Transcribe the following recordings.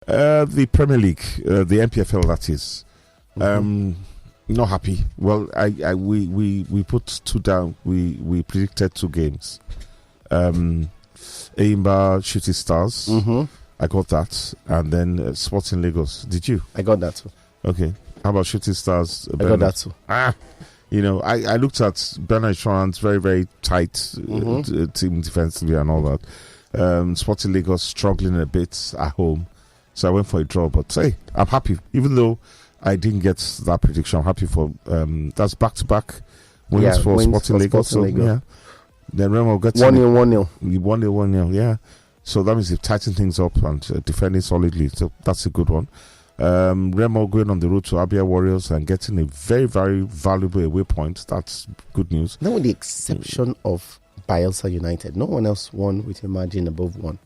The Premier League, the MPFL, that is. Not happy. Well, we put 2 down. We predicted 2 games. Aimba Shooting Stars. I got that. And then Sporting Lagos. Did you? I got that too. Okay. How about Shooting Stars? I got that too. I looked at Bernard Insurance, very, very tight team defensively and all that. Sporting Lagos struggling a bit at home. So I went for a draw. But hey, I'm happy. Even though I didn't get that prediction, I'm happy for that's back-to-back wins for Sporting Lagos. So, yeah. Then Remo gets 1-0. 1-0, yeah. So that means they've tightened things up and defending solidly. So that's a good one. Remo going on the road to Abia Warriors and getting a very, very valuable away point. That's good news. Now, with the exception of Bielsa United, no one else won with a margin above 1.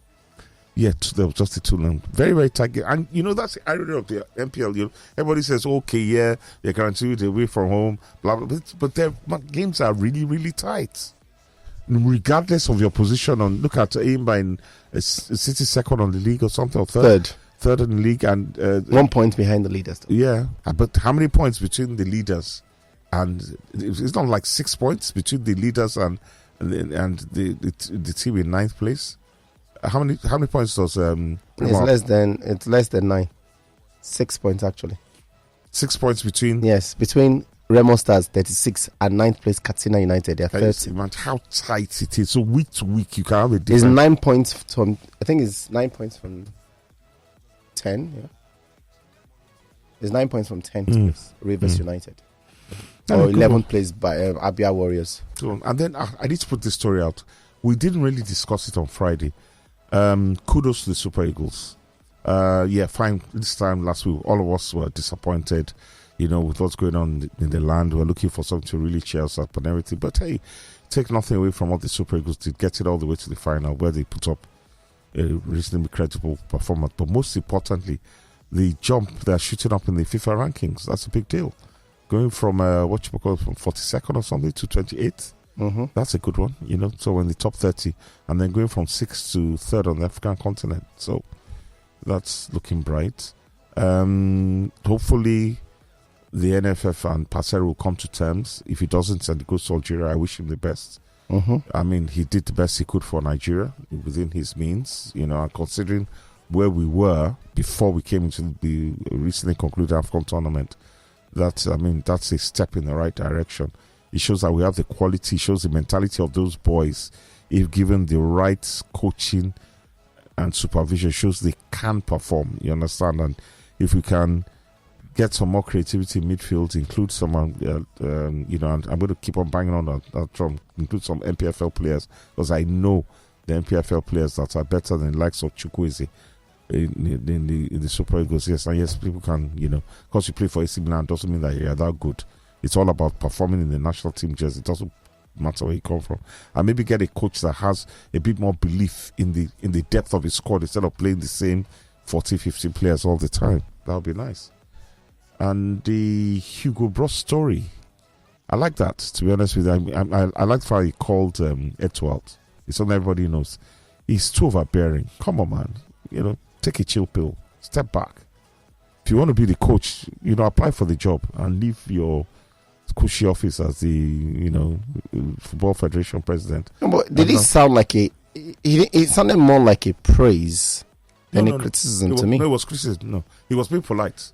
Yeah, there was just the 2. Very, very tight game. And, that's the irony of the MPL. Everybody says, okay, yeah, they're guaranteed away from home, blah, blah, blah. But their games are really, really tight. Regardless of your position on, look at Aimba in City second on the league or something, or third in the league, and 1 point behind the leaders. Though. Yeah, but how many points between the leaders? And it's not like 6 points between the leaders and the team in 9th place. How many points does it's less than 9. 6 points actually. 6 points between. Yes, between Remo Stars 36 and 9th place Katsina United. They are 30. Imagine how tight it is. So week to week you can have a different. It's 9 points from. I think it's 9 points from 10. Yeah, it's 9 points from 10th place Rivers United. Or 11th place by Abia Warriors. So, and then I need to put this story out. We didn't really discuss it on Friday. Kudos to the Super Eagles. Fine. This time last week, all of us were disappointed, with what's going on in the land. We're looking for something to really cheer us up and everything. But hey, take nothing away from what the Super Eagles did. Get it all the way to the final where they put up a reasonably credible performance. But most importantly, the jump they're shooting up in the FIFA rankings. That's a big deal. Going from from 42nd or something to 28th. That's a good one, so in the top 30, and then going from 6th to 3rd on the African continent. So that's looking bright. Hopefully the NFF and Passer will come to terms. If he doesn't and he goes to Algeria, I wish him the best. I mean, he did the best he could for Nigeria within his means, and considering where we were before we came into the recently concluded AFCON tournament, that's a step in the right direction. It shows that we have the quality, shows the mentality of those boys. If given the right coaching and supervision, shows they can perform. You understand? And if we can get some more creativity in midfield, include someone, and I'm going to keep on banging on that drum, include some MPFL players, because I know the MPFL players that are better than the likes of Chukwueze in the Super Eagles. Yes, and yes, people can, because you play for AC Milan doesn't mean that you're that good. It's all about performing in the national team jersey. It doesn't matter where you come from. And maybe get a coach that has a bit more belief in the depth of his squad instead of playing the same 40, 50 players all the time. That would be nice. And the Hugo Bros story, I like that, to be honest with you. I like how he called Eto'o out. It's something everybody knows. He's too overbearing. Come on, man. Take a chill pill. Step back. If you want to be the coach, apply for the job and leave your cushy office as the Football Federation president. No, but did it sound like it sounded more like a praise than a criticism to me. No, it was criticism. No, he was being polite.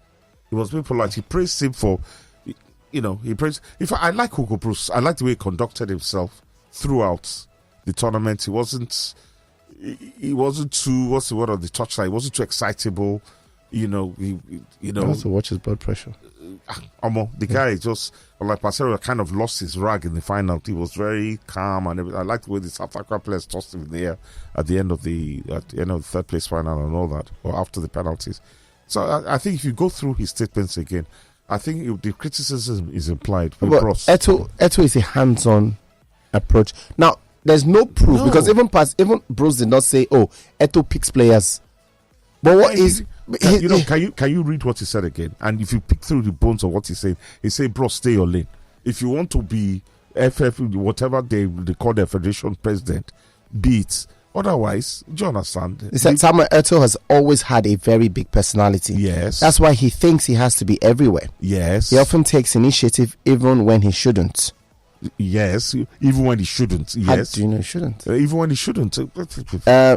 He praised him for, he praised. I like Hugo Bruce. I like the way he conducted himself throughout the tournament. He wasn't too, what's the word on the touchline? He wasn't too excitable. He also watch his blood pressure. The guy just, like Pasero, kind of lost his rag in the final. He was very calm and everything. I like the way the South Africa players tossed him in the air at the end of the third place final and all that, or after the penalties. So I think if you go through his statements again, I think the criticism is implied. But Eto'o is a hands-on approach. Now, there's no proof because even Bruce did not say, Eto'o picks players. But what is... Can you read what he said again? And if you pick through the bones of what he said, he said, bro, stay your lane. If you want to be FF, whatever they call their federation president, be it, Otherwise, do you understand? He said Samuel Eto'o has always had a very big personality. Yes. That's why he thinks he has to be everywhere. Yes. He often takes initiative even when he shouldn't. Yes, even when he shouldn't. Yes. How do you know he shouldn't? Even when he shouldn't.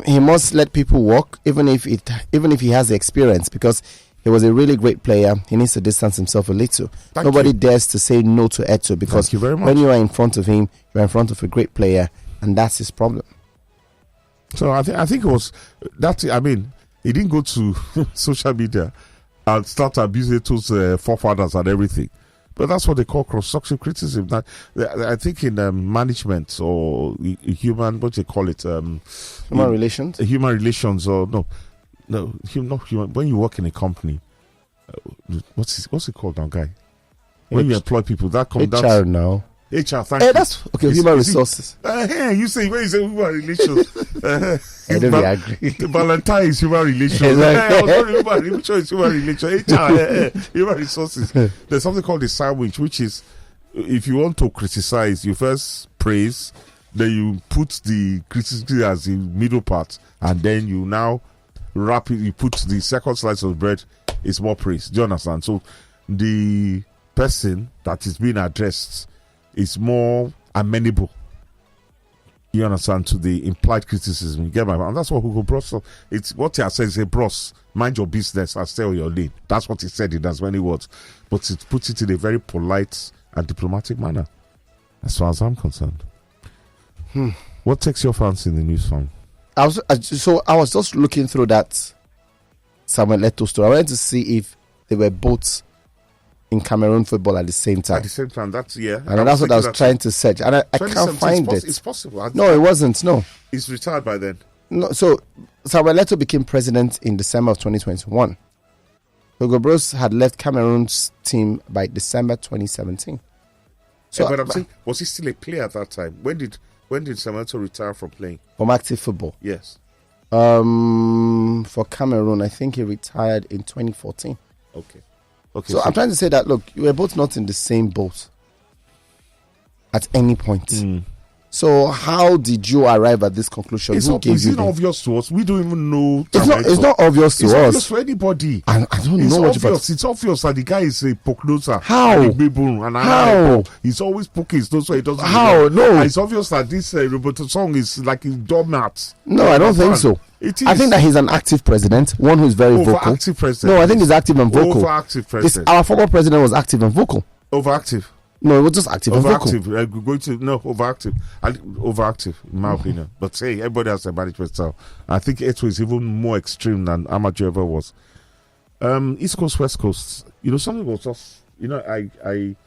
He must let people walk, even if he has the experience, because he was a really great player. He needs to distance himself a little. Nobody dares to say no to Eto'o, because when you are in front of him, you are in front of a great player, and that's his problem. So I think it was that. I mean, he didn't go to social media and start abusing Eto'o's forefathers and everything. But that's what they call constructive criticism. That I think in management or human, what do you call it? Human relations. Human relations, or not human. When you work in a company, what's it called now, guy? When you employ people, that comes HR now. HR, thank you. That's okay. Human resources. You say when you say human relations, I don't agree. Valentine is human relations. Which one is human relations? HR, human resources. There's something called the sandwich, which is if you want to criticize, you first praise, then you put the criticism as the middle part, and then you now wrap it. You put the second slice of bread. It's more praise. Do you understand? So the person that is being addressed is more amenable, you understand, to the implied criticism. You get my point? And that's what Hugo Bros. It's what he has said. Say, bros, mind your business and stay on your lane. That's what he said in as many words, but it puts it in a very polite and diplomatic manner, as far as I'm concerned. What takes your fancy in the news, fam? I was just looking through that Samuel Eto'o story. I wanted to see if they were both in Cameroon football at the same time. At the same time, that's and that's what I was trying to search, and I can't find it. It's possible. No, it wasn't. No, he's retired by then. No, so Samuel Eto'o became president in December of 2021. Hugo Bros had left Cameroon's team by December 2017. So, but I'm saying, was he still a player at that time? When did Samuel Eto'o retire from playing? From active football? Yes. For Cameroon, I think he retired in 2014. Okay. So I'm trying to say that, look, you were both not in the same boat at any point. So how did you arrive at this conclusion? It's not obvious to us. We don't even know. It's not obvious to us. It's obvious to anybody. I don't know what obvious. It's obvious that the guy is a prognoser. How? He's always poking his nose so he doesn't. How? No. It's obvious that this Roberto song is like a doormat. No, I don't think so. It is. I think that he's an active president, one who's very vocal. Overactive president. No, I think he's active and vocal. Overactive president. Our former president was active and vocal. Overactive. No, it was just active and vocal. Overactive. Overactive, in my opinion. But hey, everybody has their management style. I think Eto'o is even more extreme than Amateur ever was. East Coast, West Coast. Something was just. I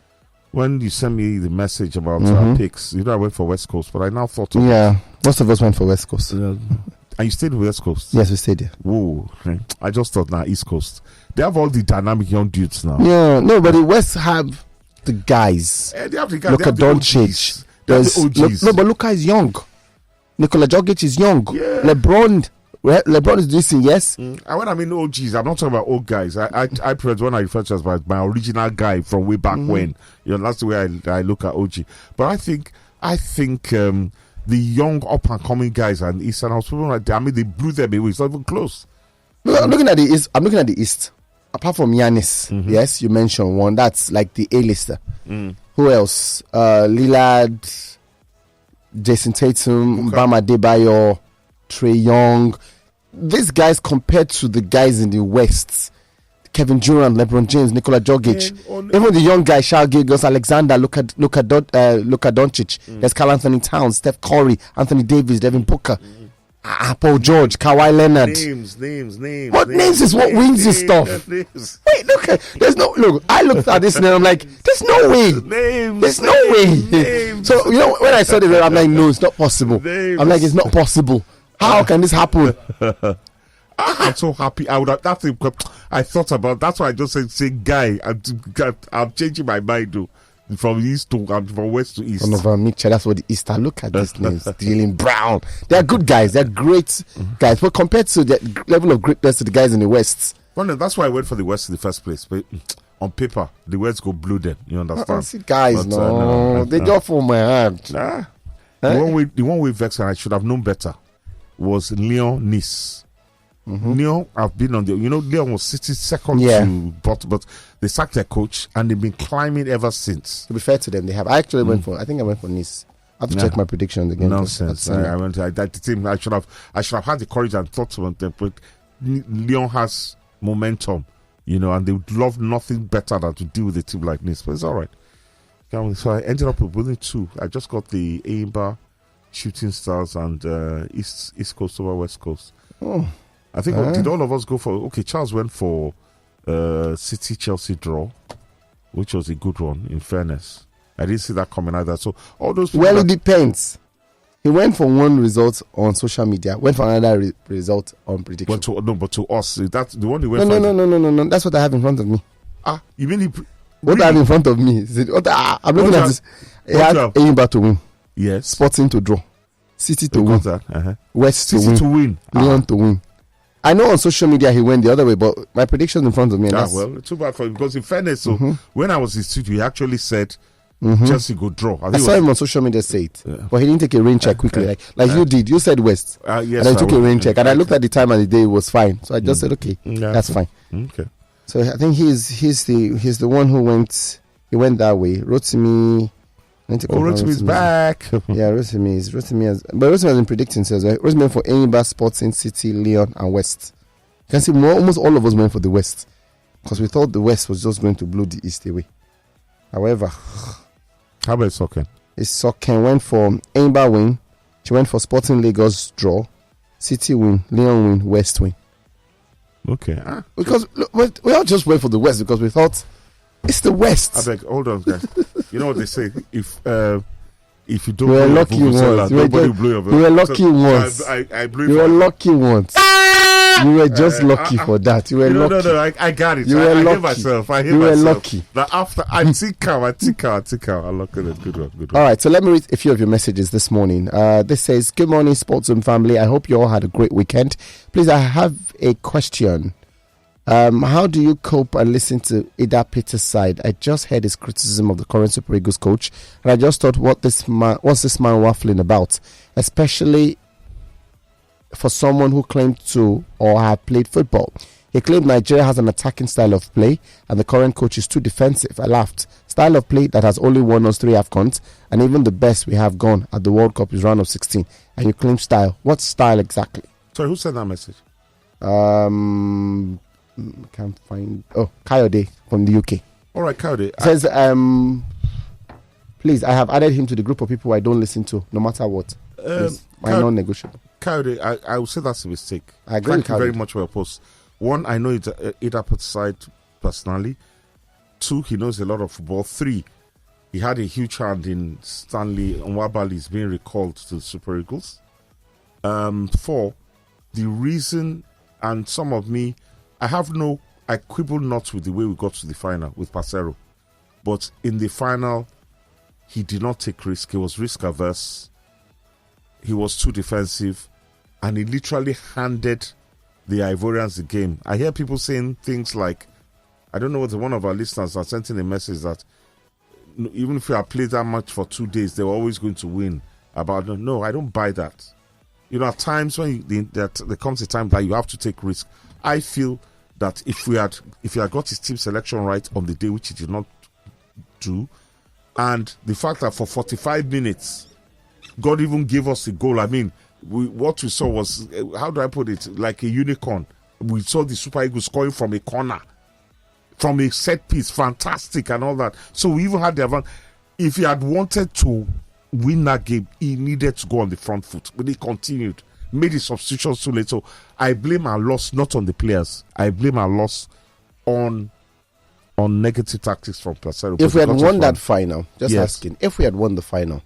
when you sent me the message about picks, I went for West Coast, but I now thought. Most of us went for West Coast. And you stayed with West Coast? Yes, we stayed there. Whoa. I just thought now East Coast. They have all the dynamic young dudes now. Yeah, no, but the West have the guys. They have the guys. Luka Doncic. But Luka is young. Nikola Jokic is young. Yeah. LeBron is decent, yes. And when I mean OGs, I'm not talking about old guys. I prefer when I refer to as my original guy from way back when. That's the way I look at OG. But I think the young up and coming guys and Eastern House, they blew them away. It's not even close. Look, I'm looking at the East. Apart from Giannis, yes, you mentioned one. That's like the A-lister. Who else? Lillard, Jason Tatum, Bam Adebayo, Trae Young. These guys compared to the guys in the West, Kevin Durant, LeBron James, Nikola Jokic, even the young guys, Shai Gilgeous Alexander, Luka Doncic, there's Karl Anthony Towns, Steph Curry, Anthony Davis, Devin Booker, Paul George, Kawhi Leonard. Names. What names is what wins this stuff? Wait, look. I looked at this and I'm like, there's no way. There's no way. So when I saw it, I'm like, no, it's not possible. I'm like, it's not possible. How can this happen? I'm so happy. I thought about. That's why I just said, say guy. I'm changing my mind though. From east to from west to east. Mitchell, that's what the East are. Look at these names. Dylan Brown. They are good guys. They're great guys. But compared to the level of greatness to the guys in the West. Well, no, that's why I went for the West in the first place. But on paper, the West go blue then. You understand? See, guys, but, they go for my hand. The one way vexed, and I should have known better. was Lyon-Nice. Lyon have been on the, Lyon was sitting second to but they sacked their coach and they've been climbing ever since. To be fair to them, they have. I actually went for Nice. I have to check my prediction again. Nonsense. I went to that team. I should have had the courage and thought about them. But Lyon has momentum, and they would love nothing better than to deal with a team like Nice. But it's all right. So I ended up with winning 2. I just got the Aimba Shooting Stars and East Coast over West Coast. Oh. I think did all of us go for? Okay, Charles went for City Chelsea draw, which was a good one. In fairness, I didn't see that coming either. So all those. Well, it depends. He went for one result on social media. Went for another result on prediction. But to us, that's the one he went. No. That's what I have in front of me. You mean what I have in front of me? I'm looking at this. He had Aimba to win. Yes. Sporting to draw. City to win. West City to win. Lyon to win. I know on social media he went the other way, but my prediction in front of me. Well, too bad for him because in fairness, when I was in studio, he actually said Chelsea go draw. I saw him on social media say it, but he didn't take a rain check quickly, like you did. You said West, yes, and I took a rain check, and I looked at the time and the day, it was fine. So I just said, okay, that's fine. Okay. So I think he's the one who went. He went that way. Rotimi. Rotimi's back. Yeah, Rotimi has been predicting sales. Right? Rotimi for Aimba, Sporting, City, Lyon, and West. You can see almost all of us went for the West because we thought the West was just going to blow the East away. However, how about Soken? Soken went for Aimba win. She went for Sporting Lagos draw, City win, Lyon win, West win. Okay. Because look, we all just went for the West because we thought it's the West. I beg, hold on, guys. You know what they say? If you don't, you were lucky ones. You were lucky ones. I blew. You were lucky ones. You were just lucky for that. You were lucky. No. I got it. You were lucky. I hate myself. You were lucky. That after I think out. I look at it. Good one. All right. So let me read a few of your messages this morning. This says, "Good morning, Sports Zone family. I hope you all had a great weekend. Please, I have a question. How do you cope and listen to Ida Peter's side? I just heard his criticism of the current Super Eagles coach, and I just thought, what's this man waffling about? Especially for someone who claimed to or have played football. He claimed Nigeria has an attacking style of play, and the current coach is too defensive. I laughed. Style of play that has only won us 3 AFCONs, and even the best we have gone at the World Cup is round of 16. And you claim style. What style exactly?" Sorry, who sent that message? Can't find. Kayode from the UK. All right, Kayode says, please, I have added him to the group of people I don't listen to, no matter what. My non-negotiable. Kayode, I will say that's a mistake. I agree. Thank you very much for your post. 1, I know it's Ida Peter's side personally. 2, he knows a lot of football. 3, he had a huge hand in Stanley Nwabali's being recalled to the Super Eagles. 4, the reason, and some of me, I quibble not with the way we got to the final with Parceiro. But in the final, he did not take risk. He was risk averse. He was too defensive. And he literally handed the Ivorians the game. I hear people saying things like, I don't know whether one of our listeners has sent in a message that even if you have played that much for 2 days, they were always going to win. No, I don't buy that. At times when there comes a time that you have to take risk. I feel that if he had got his team selection right on the day, which he did not do, and the fact that for 45 minutes, God even gave us a goal. I mean, what we saw was, how do I put it, like a unicorn. We saw the Super Eagles scoring from a corner, from a set piece, fantastic and all that. So we even had the advantage. If he had wanted to win that game, he needed to go on the front foot, but he continued. Made his substitutions too late. So I blame our loss not on the players. I blame our loss on negative tactics from Parceiro. If we had won that final, asking, if we had won the final,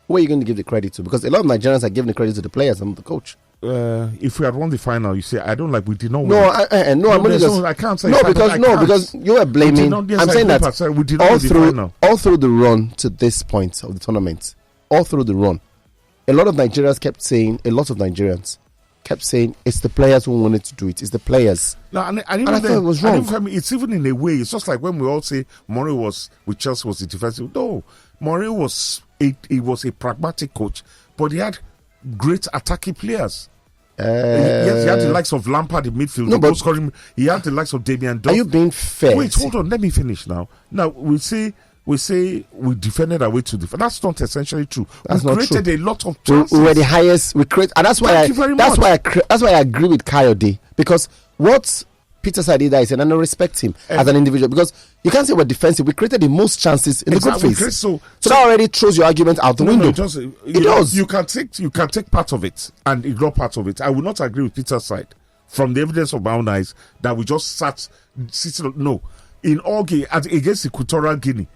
who are you going to give the credit to? Because a lot of Nigerians are giving the credit to the players and the coach. If we had won the final, you say, I don't like, we did not win. I can't say. Because you were blaming. I'm saying that we did not win the final. All through the run to this point of the tournament, all through the run, a lot of Nigerians kept saying, it's the players who wanted to do it. It's the players. No, and I thought it was wrong. It's even in a way, it's just like when we all say Mourinho was with Chelsea was the defensive. No, Mourinho was a pragmatic coach, but he had great attacking players. Yes, he had the likes of Lampard in midfield. No, but he had the likes of Damian Duff. Are you being fair? Wait, hold on. Let me finish now. Now, we say we defended our way to defend. That's not essentially true. That's we not created true. a lot of chances. We were the highest. We create, and that's why I agree with Coyote, because what Peter Sadida is, and I respect him as an individual, because you can't say we're defensive. We created the most chances in the group phase. So that already throws your argument out the window. It does. You can take part of it and ignore part of it. I will not agree with Peter's side. From the evidence of my own eyes, that we just sitting. No, in all game against Equatorial Guinea,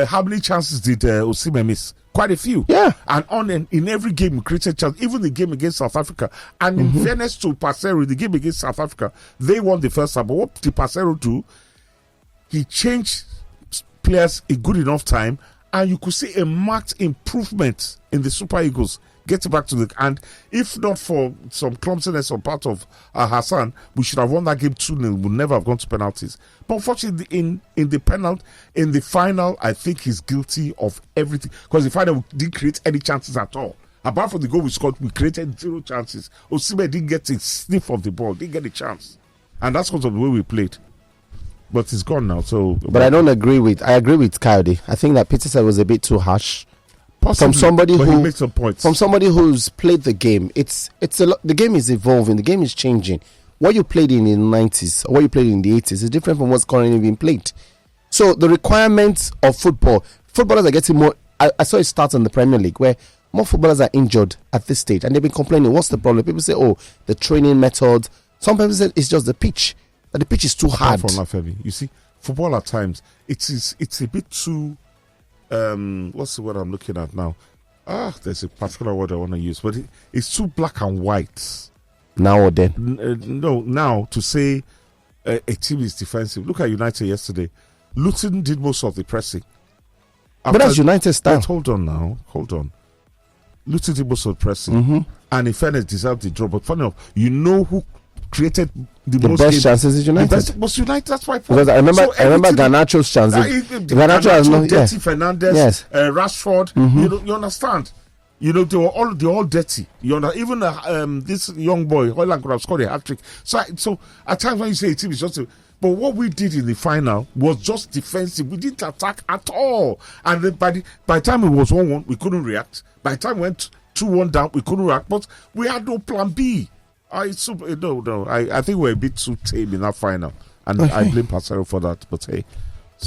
how many chances did Osimhen miss? Quite a few. Yeah. And in every game we created chance, even the game against South Africa. And in fairness to Passero, the game against South Africa, they won the first half. But what did Passero do? He changed players a good enough time, and you could see a marked improvement in the Super Eagles getting back to the. And if not for some clumsiness on part of Hassan, we should have won that game 2-0. We would never have gone to penalties. But unfortunately, in the final, I think he's guilty of everything, because the final we didn't create any chances at all. Apart from the goal we scored, we created 0 chances. Osimhen didn't get a sniff of the ball, didn't get a chance, and that's because of the way we played. But it's gone now. But I agree with Coyote. I think that Peter said was a bit too harsh. Possibly, he makes some points. From somebody who's played the game, the game is evolving, the game is changing. What you played in the 90s or what you played in the 80s is different from what's currently being played. So the requirements of footballers are getting more. I saw it start in the Premier League, where more footballers are injured at this stage, and they've been complaining. What's the problem? People say, the training method. Some people say it's just the pitch. That the pitch is too hard. You see, football at times it's a bit too. What's the word I'm looking at now? There's a particular word I want to use, but it's too black and white. Now or then? No, now to say a team is defensive. Look at United yesterday. Luton did most of the pressing. But that's United's style. Hold on. Luton did most of the pressing, and in fairness, deserved the draw. But funny enough, you know who created the most best chances is United. Was United. That's why. Because I remember Garnacho's chances. Garnacho has not. Dirty Fernandez, Rashford. You understand? They were all dirty. You know, even this young boy Hoyland could have scored a hat trick. So at times when you say a team is just. But what we did in the final was just defensive. We didn't attack at all. And then by the time it was 1-1, we couldn't react. By the time we went 2-1 down, we couldn't react. But we had no plan B. I think we're a bit too tame in that final, and I blame Passero for that. But hey,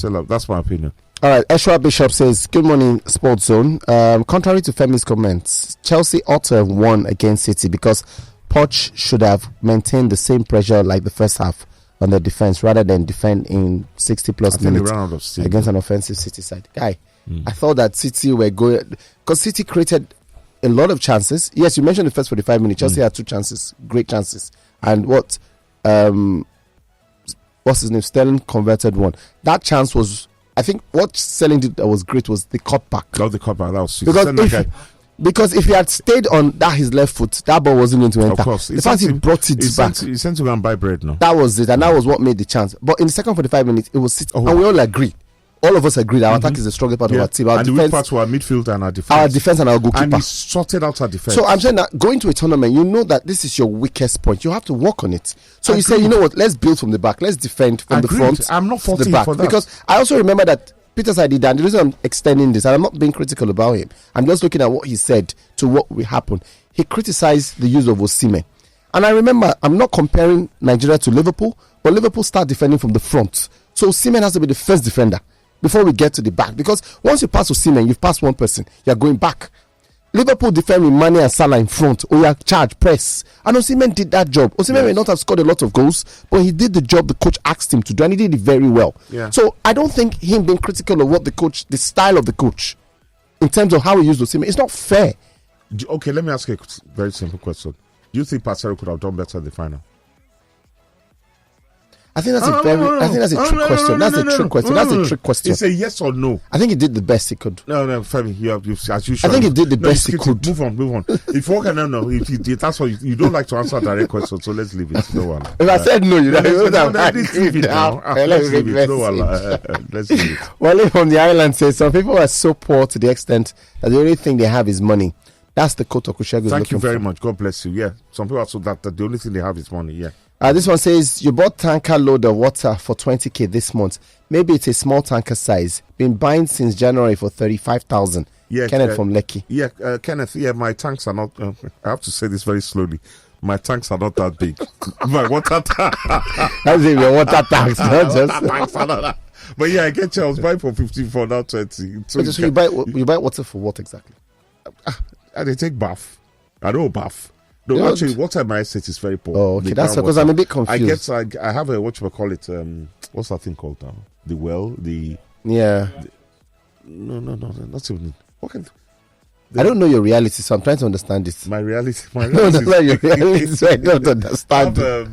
that's my opinion. All right, Eshwa Bishop says, "Good morning, Sports Zone. Contrary to Femi's comments, Chelsea ought to have won against City because Poch should have maintained the same pressure like the first half on the defense rather than defend in 60+ minutes against an offensive City side." Guy, I thought that City were going because City created a lot of chances. Yes, you mentioned the first 45 minutes. Chelsea had 2 chances, great chances. And what's his name? Sterling converted 1. That chance was, I think, what Sterling did that was great was the cutback. The cutback, that was sweet. Because if he had stayed on his left foot, that ball wasn't going to enter. Of course. The fact he brought it back. He sent to go and buy bread now. That was it, and that was what made the chance. But in the second 45 minutes, it was City. And we all agree. All of us agree that our attack is the strongest part of our team. The weak parts were our midfield and our defense. Our defense and our goalkeeper. And he sorted out our defense. So I'm saying that going to a tournament, you know that this is your weakest point. You have to work on it. So you say, you know what, let's build from the back. Let's defend from the front. I'm not faulting the back. for that. Because I also remember that Peter Sadida, and the reason I'm extending this, and I'm not being critical about him, I'm just looking at what he said to what will happen. He criticized the use of Osimhen. And I remember, I'm not comparing Nigeria to Liverpool, but Liverpool start defending from the front. So Osimhen has to be the first defender before we get to the back, because once you pass Osimhen, you've passed one person, you're going back. Liverpool defend with Mane and Salah in front, charge, press, and Osimhen did that job. Osimhen may not have scored a lot of goals, but he did the job the coach asked him to do, and he did it very well. So I don't think him being critical of what the style of the coach, in terms of how he used Osimhen, it's not fair. Okay, let me ask you a very simple question. Do you think Passero could have done better in the final? I think that's a trick question. That's a trick question. That's a trick question. It's a yes or no. I think he did the best he could. No, Femi, you as usual. I think he did the best he could. Move on. If you can, no. If you did, that's what you don't like to answer direct questions, so let's leave it. No one. If I said no, you let's leave it now. Let's leave it. No one. Let's leave it. Wale from the island says some people are so poor to the extent that the only thing they have is money. That's the quote Okushegun is Thank you very for. much. God bless you. Yeah. Some people are so that the only thing they have is money. Yeah. This one says, you bought tanker load of water for 20k this month. Maybe it's a small tanker size. Been buying since January for 35,000. Yeah, Kenneth from Lekki. Yeah, Kenneth. Yeah, my tanks are not. I have to say this very slowly. My tanks are not that big. My water tank. That's it, your water tanks. Not just. Tanks are not that. But yeah, I get you. I was buying for 15 for now 20. So So you buy water for what exactly? And they take bath. I don't bath. No, You know, actually, water in my estate is very poor. Oh, okay. The That's groundwater. because I'm a bit confused. I have a, what you call it, what's that thing called now? The well, Yeah. no, not even, what can, I don't know your reality, so I'm trying to understand it. my reality, No, that's not your reality, so I don't I understand. have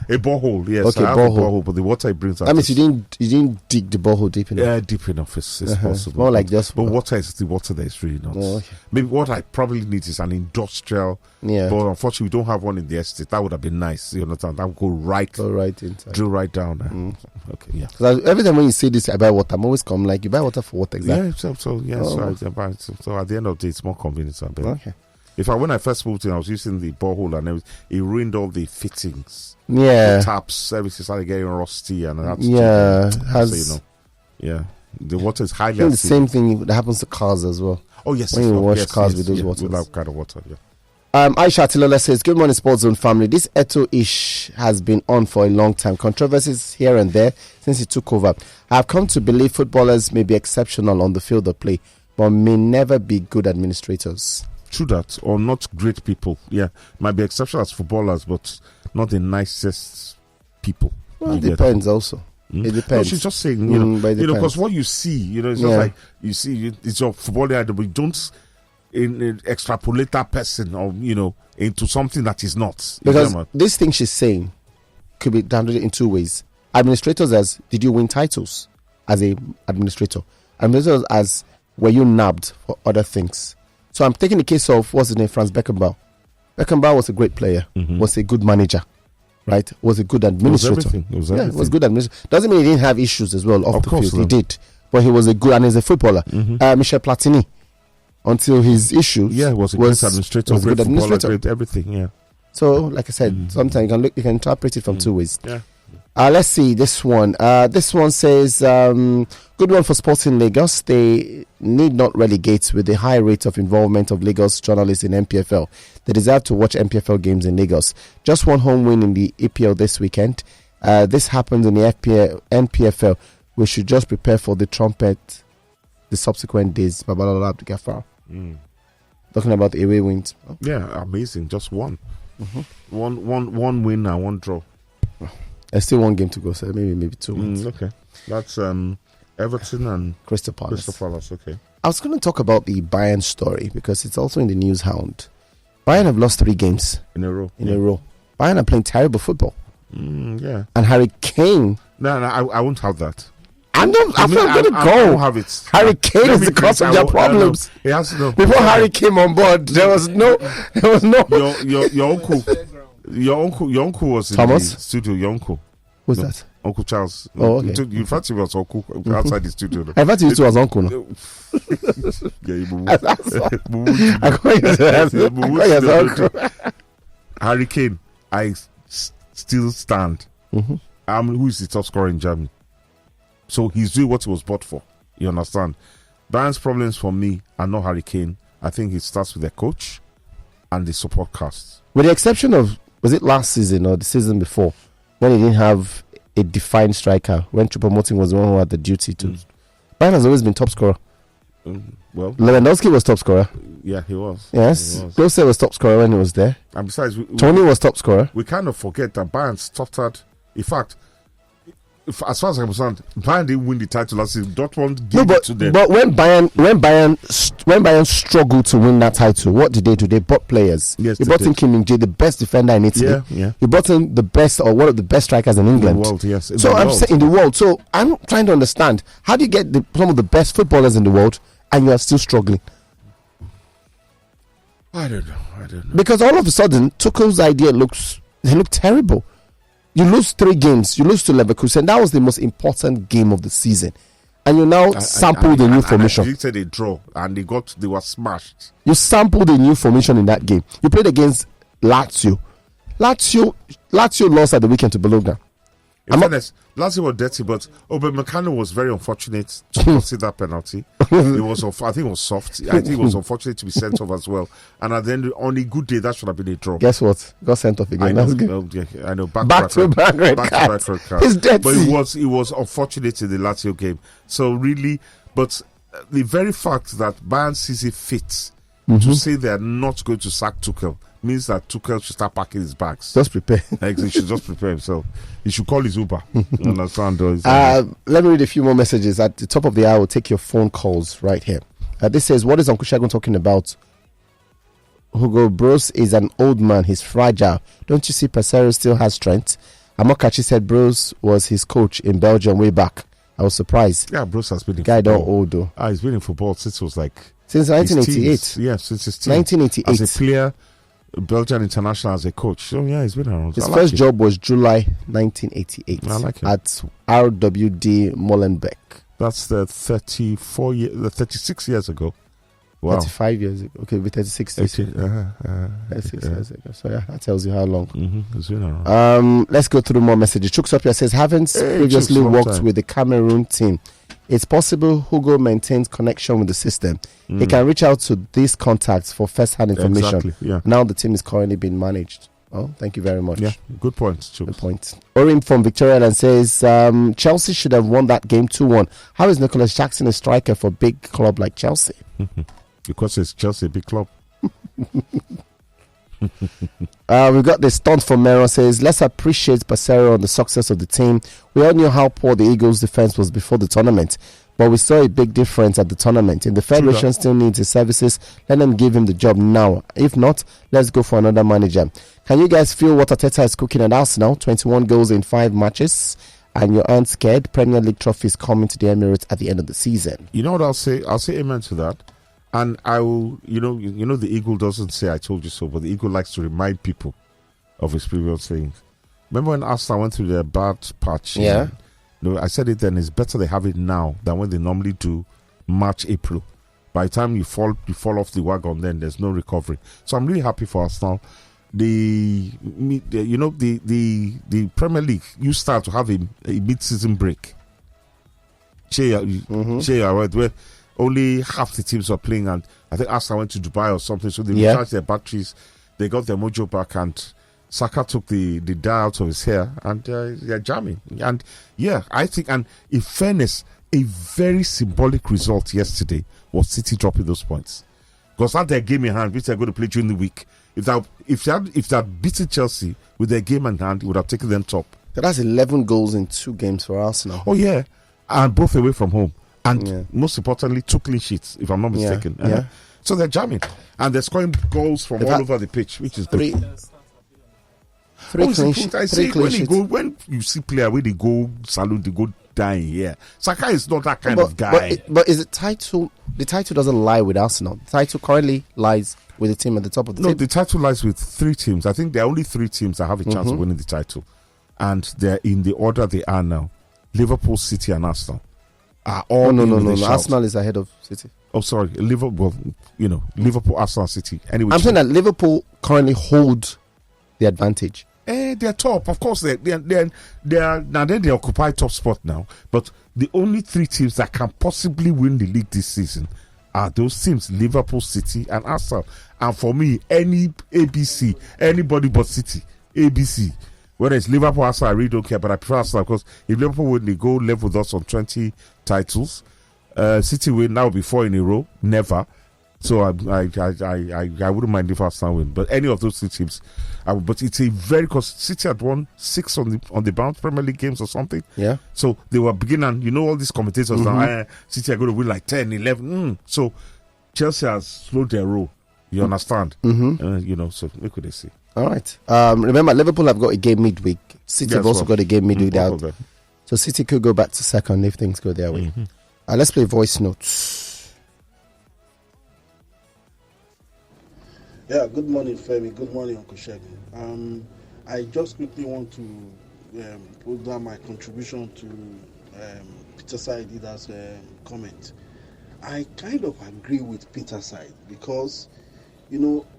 a borehole, yes. Okay, I have a borehole. borehole, but the water it brings out. That means is- you didn't dig the borehole deep enough. Yeah, deep enough is possible. More like just. But water is the water that is really not. Oh, okay. Maybe what I probably need is an industrial. Yeah. But unfortunately, we don't have one in the estate. That would have been nice. You understand? That would go right, Go right inside. drill right down there. Okay, yeah. Because every time when you say this, I buy water. I'm always come like, you buy water for what exactly? Yeah, so at the end of the day, it's more convenient. So I bet. Okay. In fact, when I first moved in, I was using the borehole and everything. It ruined all the fittings. Yeah. The taps, everything started getting rusty, and I had to Yeah. check it. Has So, yeah. The water is highly I think the acidic. same thing that happens to cars as well. Oh yes, when yes, you no, wash yes, cars yes, with those yeah, waters. with that kind of water. Yeah. Aisha Tilola says, good morning, Sports Zone family. This Eto-ish has been on for a long time. Controversies here and there since he took over. I have come to believe footballers may be exceptional on the field of play, but may never be good administrators. True that, or not great people. Yeah, might be exceptional as footballers, but not the nicest people. Well, You it get depends also. It No, depends. she's just saying, you know, but it depends. because what you see, it's just like you see, it's your football idol, but you don't extrapolate that person or into something that is not. Because this thing she's saying could be done in two ways. Administrators as, did you win titles as a administrator? Administrators as, were you nabbed for other things? So I'm taking the case of, what's his name, Franz Beckenbauer. Beckenbauer was a great player, was a good manager, right? Was a good administrator. It was Yeah, was good administrator. Doesn't mean he didn't have issues as well off the course field. He not. did. But he was a good, and he's a footballer. Michel Platini, until his issues, was a great administrator, was a great good footballer, administrator. great everything. Yeah. So, like I said, sometimes you can interpret it from two ways. Yeah. Let's see this one. This one says, good one for Sporting Lagos. They need not relegate with the high rate of involvement of Lagos journalists in MPFL. They deserve to watch MPFL games in Lagos. Just one home win in the EPL this weekend. This happens in the NPFL. We should just prepare for the trumpet the subsequent days. Babalola Abdugafar. Talking about the away wins. Yeah, amazing. Just one. One win and one draw. There's still one game to go, so maybe 2 wins. Okay. That's Everton and Crystal Palace. Crystal Palace, okay. I was going to talk about the Bayern story because it's also in the news hound. Bayern have lost 3 games In a row. in a row. Bayern are playing terrible football. Yeah. And Harry Kane, No, I won't have that. I'm going to I go. won't have it. Harry Kane Let is me the cause finish. of their problems. He has to know. Before Harry came on board, there was no. Your uncle was in Thomas? the studio. Your uncle. Who's No. that? Uncle Charles. Oh, okay. You fancy was uncle outside the studio. I thought you two was uncle. No? Yeah, you I call you as uncle. Harry Kane, I still stand. Who is the top scorer in Germany? So he's doing what he was bought for. You understand? Bayern's problems for me are not Harry Kane. I think it starts with their coach and the support cast. With the exception of, was it last season or the season before, when he didn't have a defined striker, when Choupo-Moting was the one who had the duty to. Bayern has always been top scorer. Well, Lewandowski was top scorer. yeah, he was. Yes. He was. Klose was top scorer when he was there. And besides, Tony was top scorer. we kind of forget that Bayern stuttered. In fact, as far as I'm concerned, Bayern didn't win the title last season. Dortmund gave it to them. But when Bayern struggled to win that title, what did they do? They bought players. Yes, They they brought in did. Kim Min-jae, the best defender in Italy. Yeah. He brought in the best or one of the best strikers in England. In the world, yes. In So the I'm world. saying in the world. So I'm trying to understand, how do you get some of the best footballers in the world and you are still struggling? I don't know. Because all of a sudden, Tuchel's idea looked terrible. You lose 3 games. You lose to Leverkusen. That was the most important game of the season. and you now sample the new formation. You said a draw, and they were smashed. You sample the new formation in that game. You played against Lazio. Lazio lost at the weekend to Bologna. In fairness, Lazio were dirty, but Meccano was very unfortunate to concede that penalty. I think it was soft. I think it was unfortunate to be sent off as well. And at the end, on a good day, that should have been a draw. Guess what? Got sent off again. That's good. I know. Back to back red card. It's dirty. But it was unfortunate in the Lazio game. So really, but the very fact that Bayern sees it fit to say they are not going to sack Tuchel means that Tuchel should start packing his bags. Just prepare. He should just prepare himself. He should call his Uber. You understand? Let me read a few more messages. At the top of the hour, we'll take your phone calls right here. This says, what is Uncle Shagun talking about? Hugo Bros is an old man. He's fragile. Don't you see Pesero still has strength? Amokachi said Bros was his coach in Belgium way back. I was surprised. Yeah, Bros has been in football. Guy don't old though. He's been in football since it was like... Since 1988. Yeah, since his teens. 1988. As a player, Belgian international, as a coach. So yeah, he's been around. His first job was July 1988. I like him. At RWD Molenbeek. That's the 36 years ago. Wow. 35 years ago. Okay, with 36 36 years ago. So yeah, that tells you how long. It's been around. Let's go through more messages. Chuksopia says, haven't previously worked with the Cameroon team. It's possible Hugo maintains connection with the system. He can reach out to these contacts for first-hand information. Exactly, yeah. Now the team is currently being managed. Oh, thank you very much. Yeah, good point, Chuks. Good point. Orim from Victoria Island says, Chelsea should have won that game 2-1. How is Nicholas Jackson a striker for a big club like Chelsea? Because it's Chelsea, a big club. We got this stunt from Meron says, let's appreciate Passero on the success of the team. We all knew how poor the Eagles defense was before the tournament, but we saw a big difference at the tournament. If the Federation still needs his services, let them give him the job now. If not, let's go for another manager. Can you guys feel what Arteta is cooking at Arsenal? 21 goals in 5 matches, and you aren't scared. Premier League trophies coming to the Emirates at the end of the season. You know what I'll say? I'll say amen to that. And I will, you know, the Eagle doesn't say I told you so, but the Eagle likes to remind people of his previous things. Remember when Arsenal went through their bad patch? Yeah. I said it then, it's better they have it now than when they normally do March, April. By the time you fall off the wagon, then there's no recovery. So I'm really happy for Arsenal. The Premier League, you start to have a mid-season break. Where only half the teams are playing, and I think Arsenal went to Dubai or something, so they recharged their batteries, they got their mojo back, and Saka took the dye out of his hair, and they're jamming. And yeah, I think, and in fairness, a very symbolic result yesterday was City dropping those points. Because that their game in hand, which they're going to play during the week, if they had beaten Chelsea with their game in hand, it would have taken them top. So that's 11 goals in 2 games for Arsenal. Oh yeah, and both away from home. And most importantly, 2 clean sheets, if I'm not mistaken. Yeah. So they're jamming. And they're scoring goals from all over the pitch, which is three clean sheets. When you see player where they go salute, they go dying. Yeah, Saka is not that kind of guy. But is it title? The title doesn't lie with Arsenal. The title currently lies with the team at the top of the table. No, the title lies with 3 teams. I think there are only 3 teams that have a chance of winning the title, and they're in the order they are now: Liverpool, City, and Arsenal. No. Arsenal is ahead of City. Oh, sorry, Liverpool. Liverpool, Arsenal, City. Anyway, I'm saying that Liverpool currently hold the advantage. They're top, of course. They occupy top spot now. But the only 3 teams that can possibly win the league this season are those teams: Liverpool, City, and Arsenal. And for me, any ABC, anybody but City, ABC. Whether it's Liverpool, Arsenal, I really don't care, but I prefer Arsenal because if Liverpool win, they go level with us on 20 titles. City win, now be 4 in a row, never. So I wouldn't mind if Arsenal win, but any of those 2 teams. But it's a very, because City had won 6 on the bounce Premier League games or something. Yeah. So they were beginning, all these commentators now, City are going to win like 10, 11. So Chelsea has slowed their roll. You understand? So look what they see. All right. Remember, Liverpool have got a game midweek. City have also got a game midweek out. So City could go back to second if things go their way. Let's play voice notes. Yeah, good morning, Femi. Good morning, Uncle Shegun. I just quickly want to put down my contribution to Peter Side did as a comment. I kind of agree with Peter Side because,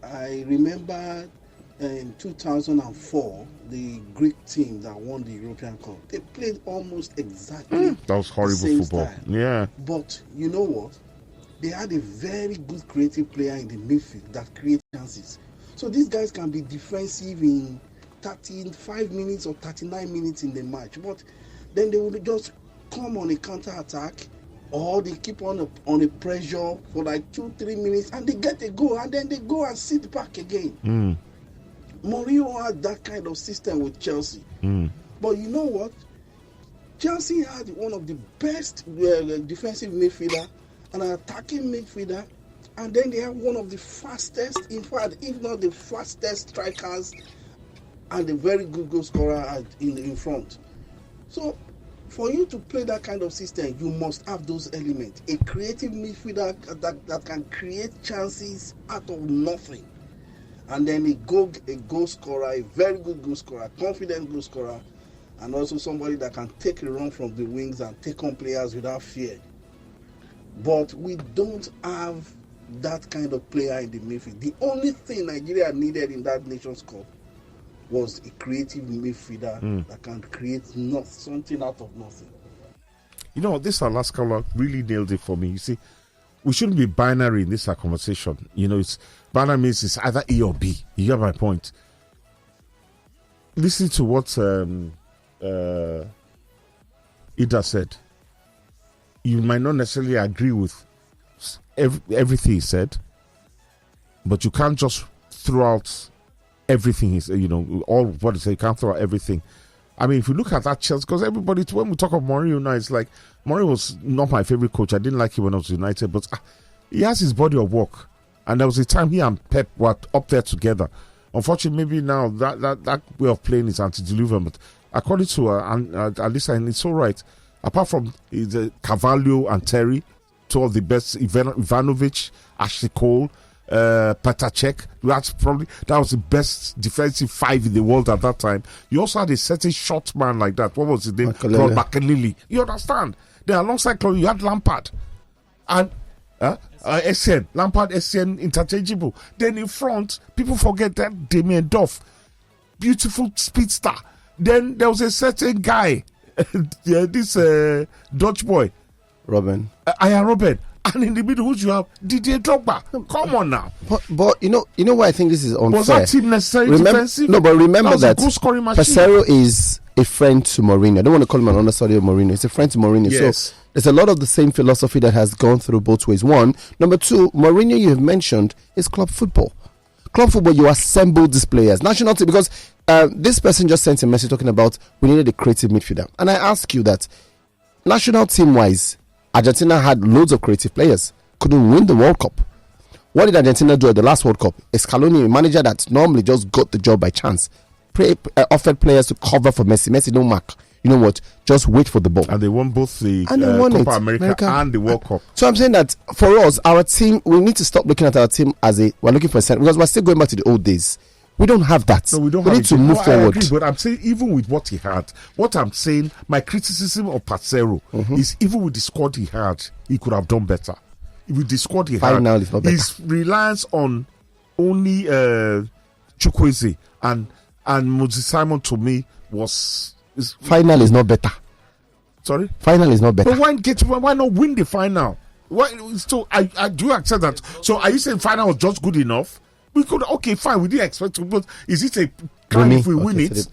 I remember in 2004, the Greek team that won the European Cup, they played almost exactly that was horrible the same football. style. Yeah. But you know what? They had a very good creative player in the midfield that creates chances. So these guys can be defensive in 35 minutes or 39 minutes in the match, but then they will just come on a counter attack, or they keep on a pressure for like 2-3 minutes and they get a goal, and then they go and sit back again. Mourinho had that kind of system with Chelsea. But you know what? Chelsea had one of the best defensive midfielder and an attacking midfielder, and then they have one of the fastest, in fact, if not the fastest strikers, and a very good goal scorer in front. So for you to play that kind of system, you must have those elements. A creative midfielder that can create chances out of nothing. And then a goal scorer, a very good goal scorer, confident goal scorer, and also somebody that can take a run from the wings and take on players without fear. But we don't have that kind of player in the midfield. The only thing Nigeria needed in that Nations Cup was a creative midfielder that can create something out of nothing. This Alaska really nailed it for me. You see, we shouldn't be binary in this conversation. It's binary means it's either A or B. You get my point. Listen to what Ida said. You might not necessarily agree with everything he said, but you can't just throw out everything he said, all what he said. You can't throw out everything. I mean, if you look at that Chelsea, because everybody, when we talk of Mourinho now, it's like, Mourinho was not my favorite coach. I didn't like him when I was United, but he has his body of work. And there was a time he and Pep were up there together. Unfortunately, maybe now that way of playing is antediluvian, but according to Alisa, and it's all right. Apart from Carvalho and Terry, two of the best, Ivanovic, Ashley Cole, Patacek, that was the best defensive five in the world at that time. You also had a certain short man like that. What was his name? Claude Makelele. You understand? Then alongside Claude, you had Lampard and Essien. Lampard, Essien, interchangeable. Then in front, people forget that Damien Duff, beautiful speedster. Then there was a certain guy, this Dutch boy, Robin. Robin. And in the middle, who you have? Didier Drogba. Come on now. But you know why I think this is unfair. Was that team necessarily defensive? No, but remember that Pesero is a friend to Mourinho. I don't want to call him an understudy of Mourinho. He's a friend to Mourinho. Yes. So there's a lot of the same philosophy that has gone through both ways. One. Number two, Mourinho, you have mentioned, is club football. Club football, you assemble these players. National team, because this person just sent a message talking about we needed a creative midfielder. And I ask you that, national team-wise, Argentina had loads of creative players, couldn't win the World Cup. What did Argentina do at the last World Cup? Scaloni, a manager that normally just got the job by chance, offered players to cover for Messi. Messi don't mark. You know what? Just wait for the ball. And they won both the Copa America and the World Cup. So I'm saying that for us, our team, we need to stop looking at our team as we're looking for a center, because we're still going back to the old days. We don't have that. No, we don't. We need to move forward. I agree, but I'm saying even with what he had, what I'm saying, my criticism of Pesero is even with the squad he had, he could have done better. With the squad he had, his reliance on only Chukwueze and Moses Simon, to me, final is not better. Sorry, final is not better. But why not win the final? Why? So I do accept that. So are you saying final was just good enough? We could, okay, fine, we didn't expect to, but is it a crime if we win it? So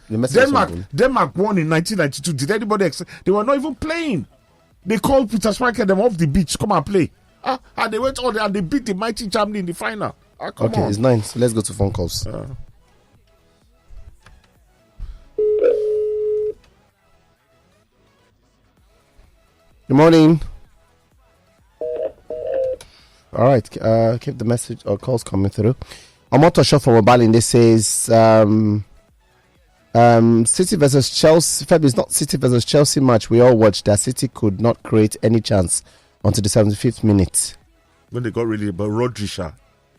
Denmark won in 1992. Did anybody expect? They were not even playing. They called Peter Schmeichel them off the beach, come and play. And they went on there and they beat the mighty Germany in the final. Come on. It's 9, so let's go to phone calls. Good morning. All right, keep the message or calls coming through. Omotosho from Obalin, this says City versus Chelsea. Feb is not City versus Chelsea match. We all watched that. City could not create any chance until the 75th minute. When they got really about Rodrisha.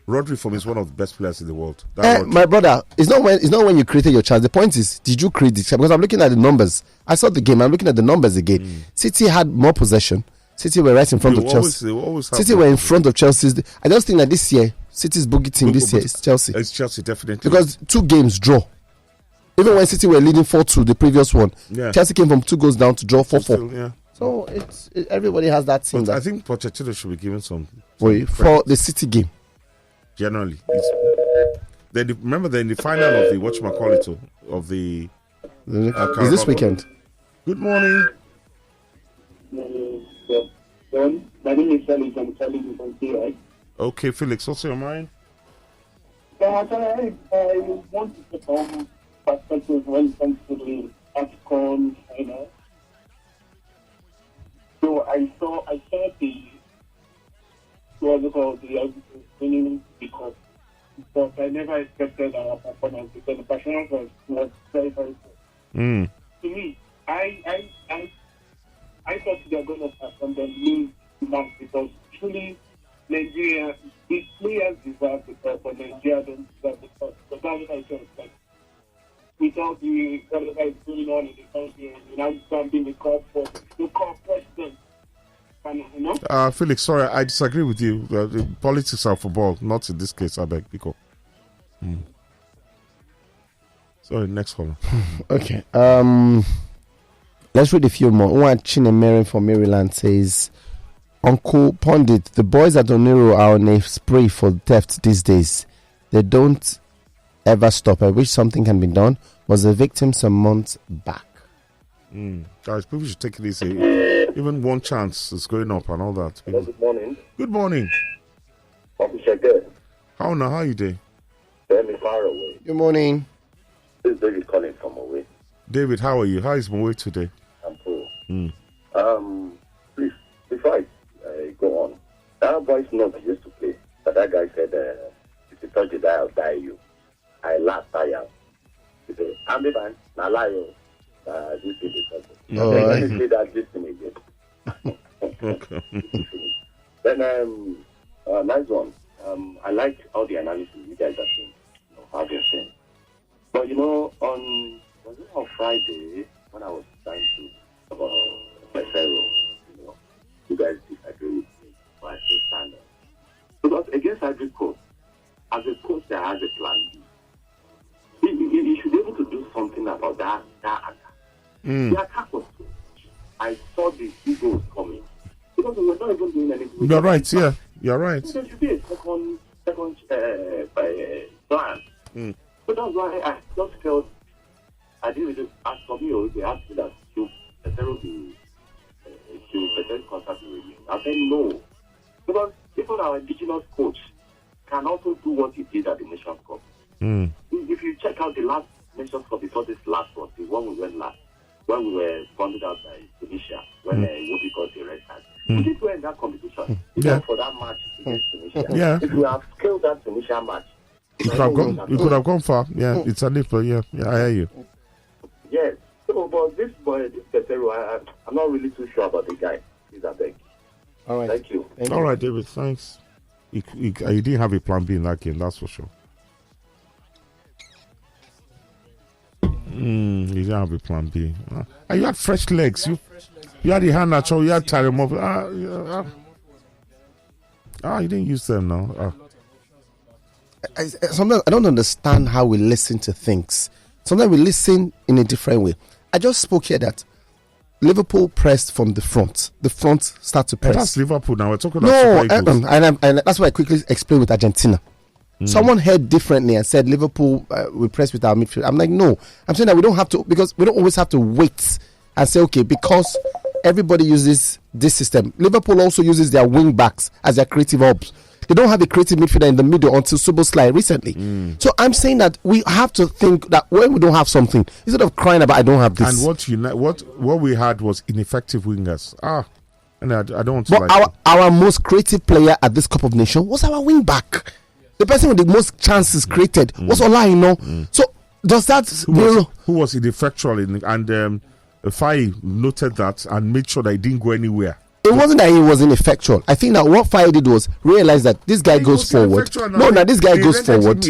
Rodri for me is one of the best players in the world. My brother, it's not when you created your chance. The point is, did you create the chance? Because I'm looking at the numbers. I saw the game. I'm looking at the numbers again. City had more possession. City were right in front of Chelsea. City were in front of Chelsea. I just think that this year, City's boogie team this year is Chelsea. It's Chelsea, definitely. Because 2 games draw. Even when City were leading 4-2, the previous one, Chelsea came from 2 goals down to draw 4-4. Yeah. So everybody has that team. But I think Pochettino should be given some for the City game. Generally, remember they're in the final of the whatchamacallit of the. Is this weekend? Good morning. My name is Felix. I'm calling you from here. Okay, Felix, what's your mind? I want to get some perspective when it comes to the AFCON final. So I saw the winning because but I never expected our performance because the performance was very, very good. To me, I thought they were going to perform them lose the match because truly Nigeria, the players deserve the cup, but Nigeria don't deserve the cup. So that's what I felt like. Without the whatever is going on in the country, and now something the cup for the cup president. Felix, sorry, I disagree with you. The politics are football, not in this case. I beg, because. Sorry, next one. Okay. Let's read a few more. One Chinemere from Maryland says, Uncle Pondit, the boys at Onero are on a spree for theft these days. They don't ever stop. I wish something can be done. Was a victim some months back. Guys, people should take it easy. Even one chance is going up and all that. Hello, good morning. Good morning. Officer good. How are you doing? Very far away. Good morning. This is David calling from away. David, how are you? How is Moe today? I'm cool. Please, before I go on, that voice note I used to play, that guy said, if you touch it, I'll die you. I laughed, I am. He said, I'm the man, I lie you. This is the subject. Let me say that this thing again. Okay. Then, nice one. I like all the analysis you guys are doing, how they're saying. But was it on Friday when I was trying to about Pesero, you guys disagree with me, but I still stand up. Because against every coach, as a coach that has a plan B, he should be able to do something about that attack. The attack was too much. I saw the goals coming. Because we were not even doing anything. You're right, yeah. You're right. So there should be a second plan. So that's why I just felt I didn't really ask for me, they asked me that should present contact with me. I said no. Because even our indigenous coach can also do what he did at the Nations Cup. If you check out the last Nations Cup before this last one, the one we went last, when we were funded out by Tunisia, when Wobi got the red card. We did well in that competition. For that match against Tunisia. If we have scaled that Tunisia match, you could have gone far. Yeah, it's a little. Yeah, I hear you. Yes. So, but this Petero, I'm not really too sure about the guy. He's a beg. All right. Thank you. All right, David. Thanks. You didn't have a plan B in that game. That's for sure. You didn't have a plan B. And you had fresh legs. You had the hand natural. You had Taremov. You didn't use them now. Sometimes I don't understand how we listen to things. Sometimes we listen in a different way. I just spoke here that Liverpool pressed from the front. The front start to press. That's Liverpool now. We're talking about and that's why I quickly explained with Argentina. Someone heard differently and said Liverpool we press with our midfield. I'm like, no. I'm saying that we don't have to, because we don't always have to wait and say, okay, because everybody uses this system. Liverpool also uses their wing backs as their creative hubs. They don't have a creative midfielder in the middle until Szoboszlai recently. So I'm saying that we have to think that when we don't have something, instead of crying about I don't have this. And what we had was ineffective wingers. And I don't want to. But our most creative player at this Cup of Nations was our wing back. The person with the most chances created was Olaino. So does that who was ineffectual and Fai noted that and made sure that he didn't go anywhere. It wasn't that he was ineffectual. I think that what Fire did was realize that this guy goes forward. No, this guy goes forward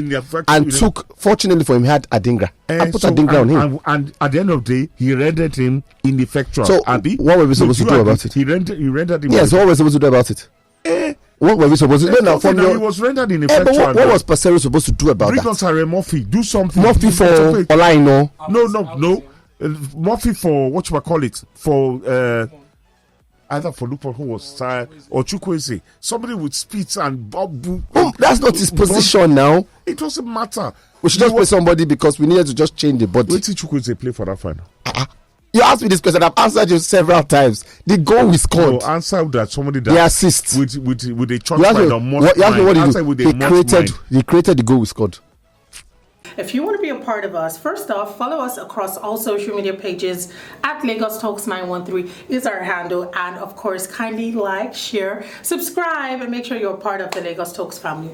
and took. Fortunately for him, he had Adingra. I put Adingra on him. And at the end of the day, he rendered him ineffectual. So what were we supposed to do about it? He rendered him. Yes, what were we supposed to do about it? What were we supposed to do? No, from he was rendered ineffectual. What was Pasero supposed to do about that? Bring us Murphy. Do something. Murphy for Olaino. No. Murphy for what you call it for. Either for Lupon, who was tired, or Chukwueze, somebody with speed and that's not his position now. It doesn't matter. We should just play somebody because we needed to just change the body. Wait till Chukwueze play for that final. You asked me this question. I've answered you several times. The goal we scored. No, answer that somebody that the assist with a church mind or must mind. He created the goal we scored. If you want to be a part of us, first off, follow us across all social media pages at Lagos Talks 913 is our handle. And of course, kindly like, share, subscribe, and make sure you're a part of the Lagos Talks family.